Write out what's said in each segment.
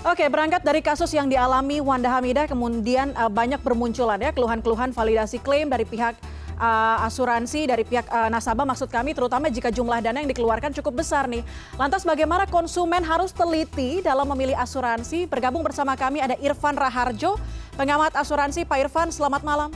Oke, berangkat dari kasus yang dialami Wanda Hamidah, kemudian banyak bermunculan ya keluhan-keluhan validasi klaim dari pihak asuransi, dari pihak nasabah maksud kami, terutama jika jumlah dana yang dikeluarkan cukup besar nih. Lantas bagaimana konsumen harus teliti dalam memilih asuransi? Bergabung bersama kami ada Irfan Raharjo, pengamat asuransi. Pak Irfan, selamat malam.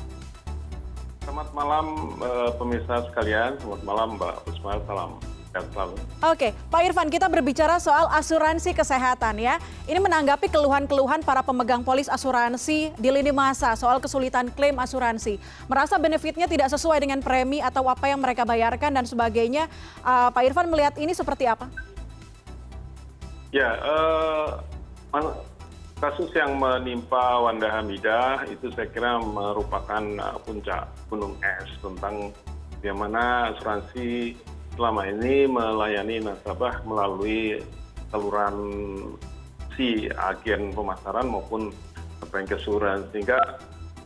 Selamat malam pemirsa sekalian, selamat malam Mbak Puspa, salam sehat selalu. Oke, Pak Irfan, kita berbicara soal asuransi kesehatan ya. Ini menanggapi keluhan-keluhan para pemegang polis asuransi di lini masa soal kesulitan klaim asuransi. Merasa benefitnya tidak sesuai dengan premi atau apa yang mereka bayarkan dan sebagainya. Pak Irfan melihat ini seperti apa? Ya, kasus yang menimpa Wanda Hamidah itu saya kira merupakan puncak gunung es tentang bagaimana asuransi selama ini melayani nasabah melalui saluran si agen pemasaran maupun bank asuransi, sehingga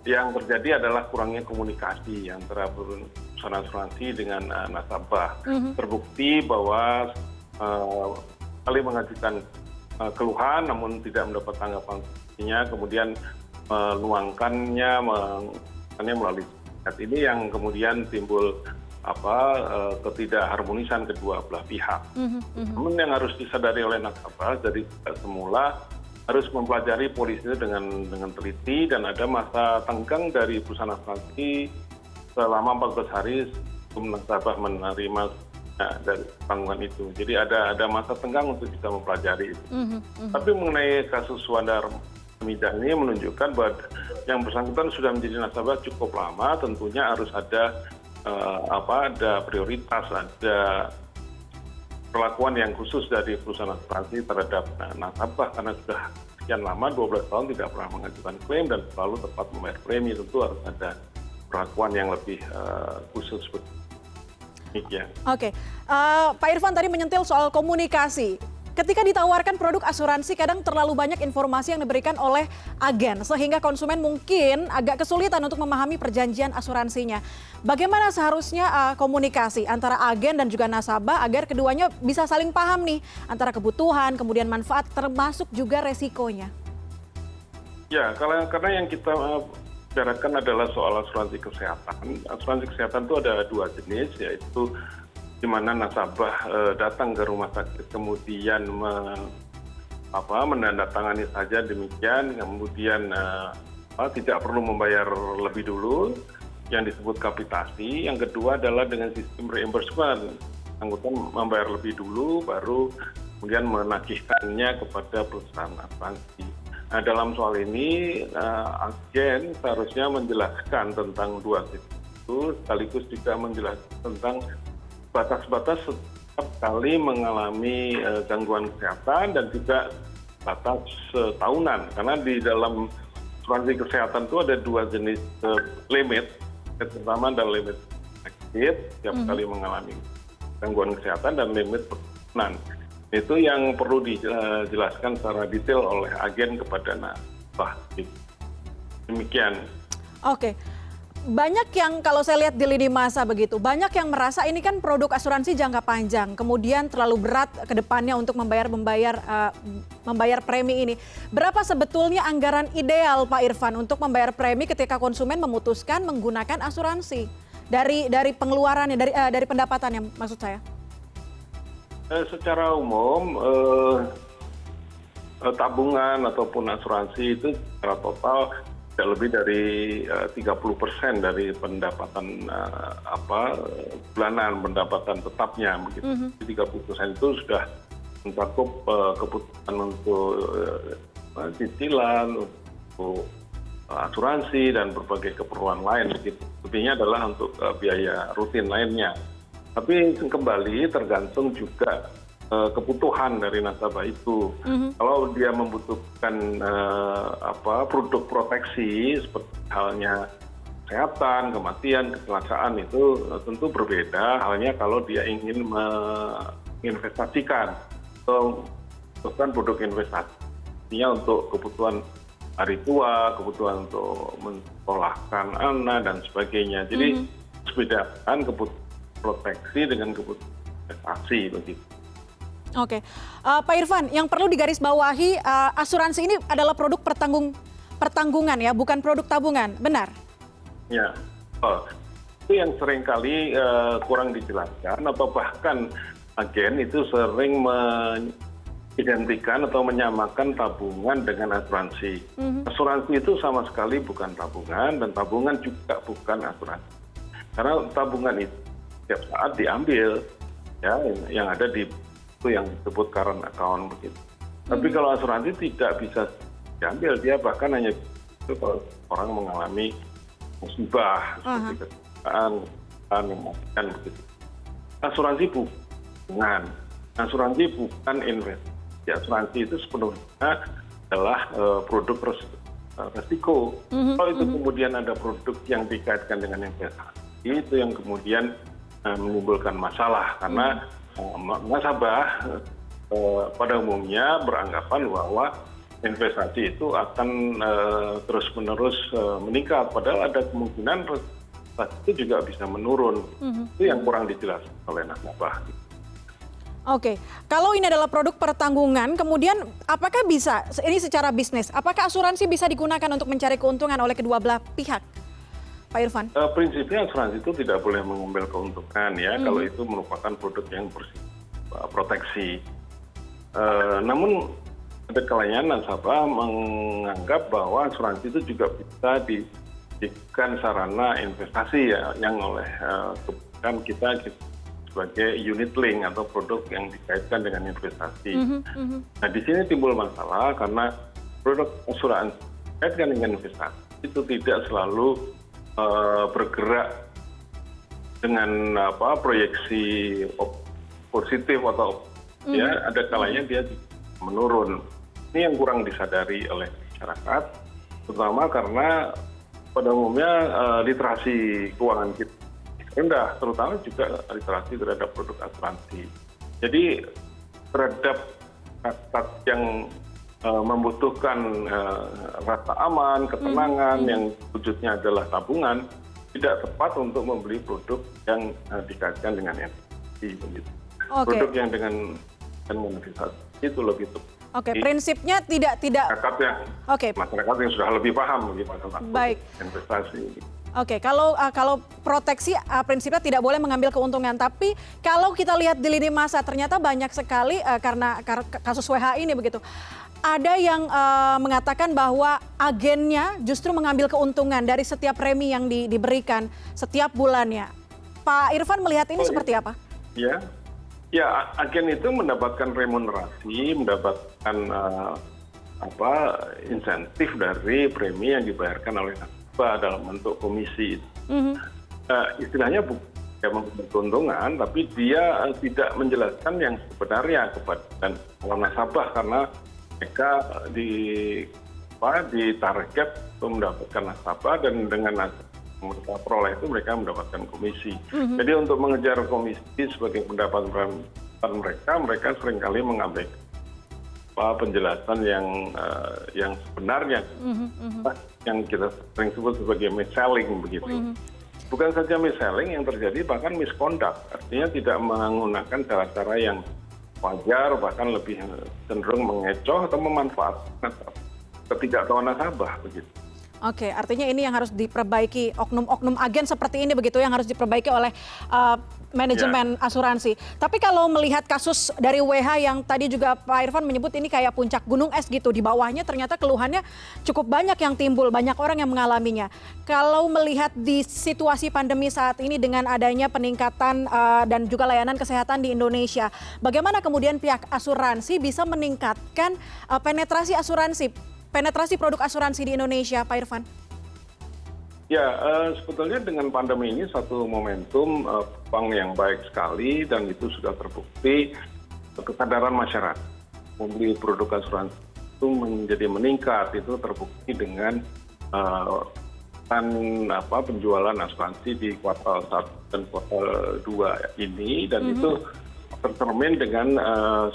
yang terjadi adalah kurangnya komunikasi antara perusahaan asuransi dengan nasabah. Terbukti bahwa kali mengajukan keluhan namun tidak mendapat tanggapan, kemudian menuangkannya melalui chat. Ini yang kemudian timbul ketidakharmonisan kedua belah pihak. Namun yang harus disadari oleh nasabah dari semula harus mempelajari polis itu dengan teliti, dan ada masa tenggang dari perusahaan asuransi selama 14 hari sebelum nasabah menerima dari tanggungan itu. Jadi ada masa tenggang untuk bisa mempelajari itu. Tapi mengenai kasus Wanda Hamidah ini menunjukkan bahwa yang bersangkutan sudah menjadi nasabah cukup lama, tentunya harus ada prioritas, ada perlakuan yang khusus dari perusahaan asuransi terhadap nasabah, karena sudah sekian lama 12 tahun tidak pernah mengajukan klaim dan selalu tepat membayar premi. Tentu harus ada perlakuan yang lebih khusus seperti ini. Oke, Pak Irfan tadi menyentil soal komunikasi. Ketika ditawarkan produk asuransi, kadang terlalu banyak informasi yang diberikan oleh agen, sehingga konsumen mungkin agak kesulitan untuk memahami perjanjian asuransinya. Bagaimana seharusnya komunikasi antara agen dan juga nasabah agar keduanya bisa saling paham nih, antara kebutuhan, kemudian manfaat, termasuk juga resikonya? Ya, karena yang kita bicarakan adalah soal asuransi kesehatan. Asuransi kesehatan itu ada dua jenis, yaitu di mana nasabah datang ke rumah sakit kemudian menandatangani saja demikian, kemudian tidak perlu membayar lebih dulu yang disebut kapitasi. Yang kedua adalah dengan sistem reimbursement, anggota membayar lebih dulu baru kemudian menagihkannya kepada perusahaan asuransi. Nah, dalam soal ini agen seharusnya menjelaskan tentang dua sistem itu, sekaligus juga menjelaskan tentang batas-batas setiap kali mengalami gangguan kesehatan dan juga batas tahunan. Karena di dalam asuransi kesehatan itu ada dua jenis limit. Pertama adalah limit sakit setiap kali mengalami gangguan kesehatan, dan limit tahunan. Itu yang perlu dijelaskan secara detail oleh agen kepada nasabah. Demikian. Oke. Banyak yang kalau saya lihat di lini masa begitu, banyak yang merasa ini kan produk asuransi jangka panjang, kemudian terlalu berat ke depannya untuk membayar premi ini. Berapa sebetulnya anggaran ideal Pak Irfan untuk membayar premi ketika konsumen memutuskan menggunakan asuransi? Dari pengeluarannya, dari pendapatannya maksud saya. Secara umum tabungan ataupun asuransi itu secara total tidak lebih dari 30% dari pendapatan bulanan, pendapatan tetapnya begitu. 30% itu sudah mencakup kebutuhan untuk cicilan, untuk asuransi dan berbagai keperluan lain begitu. Lebihnya adalah untuk biaya rutin lainnya. Tapi kembali tergantung juga kebutuhan dari nasabah itu. Kalau dia membutuhkan produk proteksi seperti halnya kesehatan, kematian, kecelakaan, itu tentu berbeda halnya kalau dia ingin menginvestasikan atau produk investasinya untuk kebutuhan hari tua, kebutuhan untuk mensekolahkan anak dan sebagainya. Jadi harus bedakan kebutuhan proteksi dengan kebutuhan investasi begitu. Oke, Pak Irfan, yang perlu digarisbawahi asuransi ini adalah produk pertanggungan ya, bukan produk tabungan, benar? Ya, itu yang seringkali kurang dijelaskan atau bahkan agen itu sering mengidentikan atau menyamakan tabungan dengan asuransi. Asuransi itu sama sekali bukan tabungan dan tabungan juga bukan asuransi. Karena tabungan itu setiap saat diambil, ya, yang ada di itu yang disebut current account begitu. Tapi kalau asuransi tidak bisa diambil, dia bahkan hanya itu kalau orang mengalami musibah seperti kecelakaan, mematikan begitu. Asuransi bukan, asuransi bukan investasi. Asuransi itu sepenuhnya adalah produk resiko. Kalau itu kemudian ada produk yang dikaitkan dengan investasi, itu yang kemudian menimbulkan masalah karena nasabah pada umumnya beranggapan bahwa investasi itu akan terus-menerus meningkat, padahal ada kemungkinan itu juga bisa menurun. Itu yang kurang dijelaskan oleh nasabah. Oke, kalau ini adalah produk pertanggungan, kemudian apakah bisa, ini secara bisnis, apakah asuransi bisa digunakan untuk mencari keuntungan oleh kedua belah pihak? Pak Irfan? Prinsipnya asuransi itu tidak boleh mengambil keuntungan ya, kalau itu merupakan produk yang bersifat proteksi. Namun ada kalanya nasabah menganggap bahwa asuransi itu juga bisa dijadikan sarana investasi ya, yang oleh kemudian kita sebagai unit link atau produk yang dikaitkan dengan investasi. Nah di sini timbul masalah karena produk asuransi dikaitkan dengan investasi itu tidak selalu bergerak dengan proyeksi positif atau ya ada kalanya dia menurun. Ini yang kurang disadari oleh masyarakat, terutama karena pada umumnya literasi keuangan kita rendah, terutama juga literasi terhadap produk asuransi. Jadi terhadap masyarakat yang membutuhkan rasa aman, ketenangan yang wujudnya adalah tabungan, tidak tepat untuk membeli produk yang dikaitkan dengan investasi. Produk yang dengan investasi itu lebih tepat. Oke, prinsipnya tidak. Masyarakat yang sudah lebih paham begitu tentang investasi. Oke, kalau proteksi prinsipnya tidak boleh mengambil keuntungan. Tapi kalau kita lihat di lini masa ternyata banyak sekali karena kasus WH ini begitu. Ada yang mengatakan bahwa agennya justru mengambil keuntungan dari setiap premi yang diberikan setiap bulannya. Pak Irfan melihat ini seperti apa? Ya, agen itu mendapatkan remunerasi, mendapatkan insentif dari premi yang dibayarkan oleh nasabah dalam bentuk komisi. Istilahnya bukan keuntungan, tapi dia tidak menjelaskan yang sebenarnya kepada nasabah karena mereka ditarget untuk mendapatkan nasabah dan dengan mereka peroleh itu mereka mendapatkan komisi. Jadi untuk mengejar komisi sebagai pendapatan mereka seringkali mengambil penjelasan yang sebenarnya, yang kita sering sebut sebagai mis-selling begitu. Bukan saja mis-selling yang terjadi, bahkan misconduct, artinya tidak menggunakan cara-cara yang wajar, bahkan lebih cenderung mengecoh atau memanfaatkan ketidaktahuan nasabah begitu. Oke, artinya ini yang harus diperbaiki, oknum-oknum agen seperti ini begitu yang harus diperbaiki oleh manajemen asuransi. Tapi kalau melihat kasus dari WH yang tadi juga Pak Irfan menyebut ini kayak puncak gunung es gitu, di bawahnya ternyata keluhannya cukup banyak yang timbul, banyak orang yang mengalaminya. Kalau melihat di situasi pandemi saat ini dengan adanya peningkatan dan juga layanan kesehatan di Indonesia, bagaimana kemudian pihak asuransi bisa meningkatkan penetrasi produk asuransi di Indonesia, Pak Irfan? Ya, sebetulnya dengan pandemi ini satu momentum peluang yang baik sekali dan itu sudah terbukti kesadaran masyarakat membeli produk asuransi itu menjadi meningkat, itu terbukti dengan penjualan asuransi di kuartal 1 dan kuartal 2 ini dan itu tercermin dengan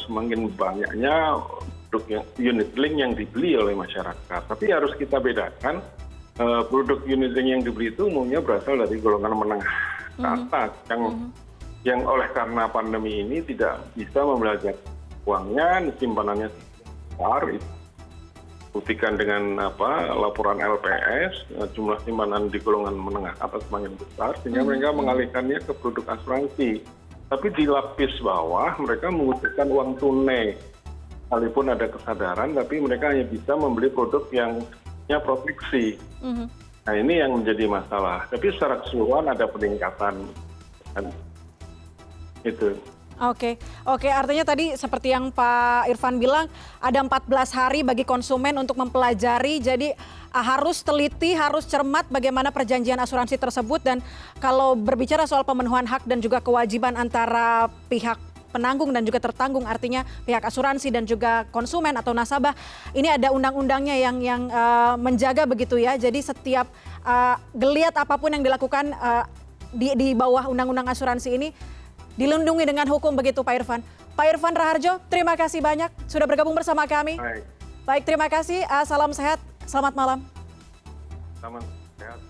semakin banyaknya unit link yang dibeli oleh masyarakat. Tapi harus kita bedakan, produk unit link yang dibeli itu umumnya berasal dari golongan menengah ke atas yang oleh karena pandemi ini tidak bisa membelajar uangnya, simpanannya besar, buktikan dengan laporan LPS, jumlah simpanan di golongan menengah atas semakin besar, sehingga mereka mengalihkannya ke produk asuransi. Tapi di lapis bawah mereka membutuhkan uang tunai. Sekalipun ada kesadaran, tapi mereka hanya bisa membeli produk yang punya proteksi. Nah ini yang menjadi masalah. Tapi secara keseluruhan ada peningkatan. Itu. Oke, artinya tadi seperti yang Pak Irfan bilang, ada 14 hari bagi konsumen untuk mempelajari, jadi harus teliti, harus cermat bagaimana perjanjian asuransi tersebut, dan kalau berbicara soal pemenuhan hak dan juga kewajiban antara pihak penanggung dan juga tertanggung, artinya pihak asuransi dan juga konsumen atau nasabah, ini ada undang-undangnya yang menjaga begitu ya, jadi setiap geliat apapun yang dilakukan di bawah undang-undang asuransi ini, dilindungi dengan hukum begitu Pak Irfan. Pak Irfan Raharjo, terima kasih banyak sudah bergabung bersama kami. Baik. Baik, terima kasih. Salam sehat, selamat malam. Selamat sehat.